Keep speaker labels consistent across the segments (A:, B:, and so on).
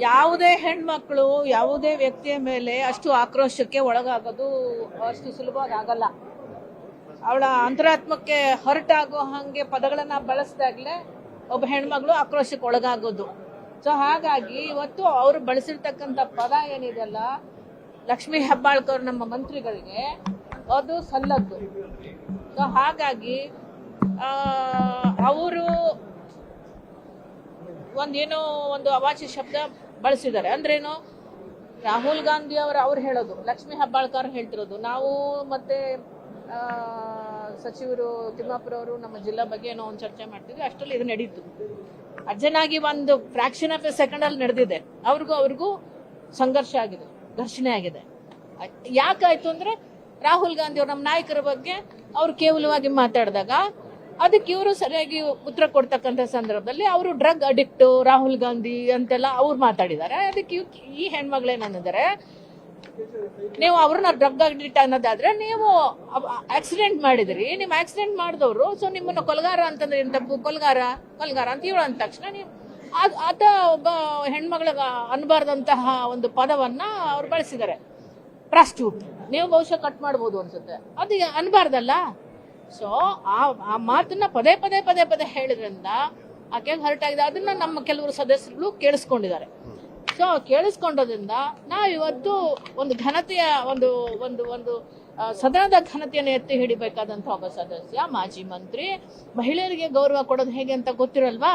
A: ಯಾವುದೇ ಹೆಣ್ಮಕ್ಳು ಯಾವುದೇ ವ್ಯಕ್ತಿಯ ಮೇಲೆ ಅಷ್ಟು ಆಕ್ರೋಶಕ್ಕೆ ಒಳಗಾಗೋದು ಅಷ್ಟು ಸುಲಭವಾಗಿ ಆಗಲ್ಲ. ಅವಳ ಅಂತರಾತ್ಮಕ್ಕೆ ಹರ್ಟ್ ಆಗೋ ಹಾಗೆ ಪದಗಳನ್ನ ಬಳಸಿದಾಗಲೇ ಒಬ್ಬ ಹೆಣ್ಮಗಳು ಆಕ್ರೋಶಕ್ಕೆ ಒಳಗಾಗೋದು. ಸೊ ಹಾಗಾಗಿ ಇವತ್ತು ಅವರು ಬಳಸಿರ್ತಕ್ಕಂಥ ಪದ ಏನಿದೆಯಲ್ಲ, ಲಕ್ಷ್ಮೀ ಹೆಬ್ಬಾಳ್ಕರ್ ನಮ್ಮ ಮಂತ್ರಿಗಳಿಗೆ ಅದು ಸಲ್ಲದ್ದು. ಸೊ ಹಾಗಾಗಿ ಅವರು ಒಂದು ಅವಾಚ್ಯ ಶಬ್ದ ಬಳಸಿದ್ದಾರೆ. ಅಂದ್ರೇನು, ರಾಹುಲ್ ಗಾಂಧಿ ಅವ್ರು ಹೇಳೋದು, ಲಕ್ಷ್ಮೀ ಹೆಬ್ಬಾಳ್ಕರ್ ಹೇಳ್ತಿರೋದು, ನಾವು ಮತ್ತೆ ಸಚಿವರು ತಿಮ್ಮಾಪುರ ಅವರು ನಮ್ಮ ಜಿಲ್ಲಾ ಬಗ್ಗೆ ಏನೋ ಒಂದು ಚರ್ಚೆ ಮಾಡ್ತಿದ್ವಿ, ಅಷ್ಟರಲ್ಲಿ ಇದು ನಡೀತು. ಅಜ್ಜನಾಗಿ ಒಂದು ಫ್ರಾಕ್ಷನ್ ಆಫ್ ಎ ಸೆಕೆಂಡ್ ಅಲ್ಲಿ ನಡೆದಿದೆ. ಅವ್ರಿಗೂ ಸಂಘರ್ಷ ಆಗಿದೆ, ಘರ್ಷಣೆ ಆಗಿದೆ. ಯಾಕಾಯ್ತು ಅಂದ್ರೆ ರಾಹುಲ್ ಗಾಂಧಿ ಅವ್ರು ನಮ್ಮ ನಾಯಕರ ಬಗ್ಗೆ ಅವ್ರು ಕೇವಲವಾಗಿ ಮಾತಾಡಿದಾಗ ಅದಕ್ಕೆ ಇವರು ಸರಿಯಾಗಿ ಉತ್ತರ ಕೊಡ್ತಕ್ಕಂಥ ಸಂದರ್ಭದಲ್ಲಿ ಅವರು ಡ್ರಗ್ ಅಡಿಕ್ಟ್ ರಾಹುಲ್ ಗಾಂಧಿ ಅಂತೆಲ್ಲ ಅವ್ರು ಮಾತಾಡಿದ್ದಾರೆ. ಅದಕ್ಕೆ ಈ ಹೆಣ್ಮಗಳೇನಂದರೆ, ನೀವು ಅವ್ರನ್ನ ಡ್ರಗ್ ಅಡಿಕ್ಟ್ ಅನ್ನೋದಾದ್ರೆ ನೀವು ಆಕ್ಸಿಡೆಂಟ್ ಮಾಡಿದ್ರಿ, ನೀವು ಆಕ್ಸಿಡೆಂಟ್ ಮಾಡಿದವರು, ಸೊ ನಿಮ್ಮನ್ನ ಕೊಲ್ಗಾರ ಅಂತಂದ್ರೆ ಏನ್ ತಪ್ಪು? ಕೊಲ್ಗಾರ ಅಂತ ಹೇಳೋ ಅಂದ ತಕ್ಷಣ ನೀವು ಆತ ಒಬ್ಬ ಹೆಣ್ಮಗಳಿಗೆ ಅನ್ಬಾರ್ದಂತಹ ಒಂದು ಪದವನ್ನ ಅವ್ರು ಬಳಸಿದ್ದಾರೆ, ಪ್ರಾಸ್ಟಿಟ್ಯೂಟ್. ನೀವು ಬಹುಶಃ ಕಟ್ ಮಾಡ್ಬೋದು ಅನ್ಸುತ್ತೆ, ಅದು ಅನ್ಬಾರ್ದಲ್ಲ. ಸೊ ಆ ಮಾತನ್ನ ಪದೇ ಪದೇ ಹೇಳಿದ್ರಿಂದ ಆಕೆಗೆ ಹರ್ಟ್ ಆಗಿದೆ. ಅದನ್ನ ನಮ್ಮ ಕೆಲವರು ಸದಸ್ಯರು ಕೇಳಿಸ್ಕೊಂಡಿದ್ದಾರೆ. ಸೊ ಕೇಳಿಸ್ಕೊಂಡೋದ್ರಿಂದ ನಾವು ಇವತ್ತು ಒಂದು ಘನತೆಯ ಒಂದು ಸದನದ ಘನತೆಯನ್ನು ಎತ್ತಿ ಹಿಡಿಬೇಕಾದಂತ ಒಬ್ಬ ಸದಸ್ಯ, ಮಾಜಿ ಮಂತ್ರಿ, ಮಹಿಳೆಯರಿಗೆ ಗೌರವ ಕೊಡೋದು ಹೇಗೆ ಅಂತ ಗೊತ್ತಿರಲ್ವಾ?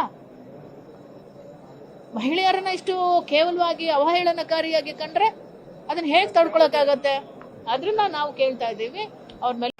A: ಮಹಿಳೆಯರನ್ನ ಇಷ್ಟು ಕೇವಲವಾಗಿ ಅವಹೇಳನಕಾರಿಯಾಗಿ ಕಂಡ್ರೆ ಅದನ್ನ ಹೇಗೆ ತಡ್ಕೊಳಕ್ಕಾಗತ್ತೆ? ಅದರಿಂದ ನಾವು ಕೇಳ್ತಾ ಇದ್ದೀವಿ ಅವ್ರ ಮೇಲೆ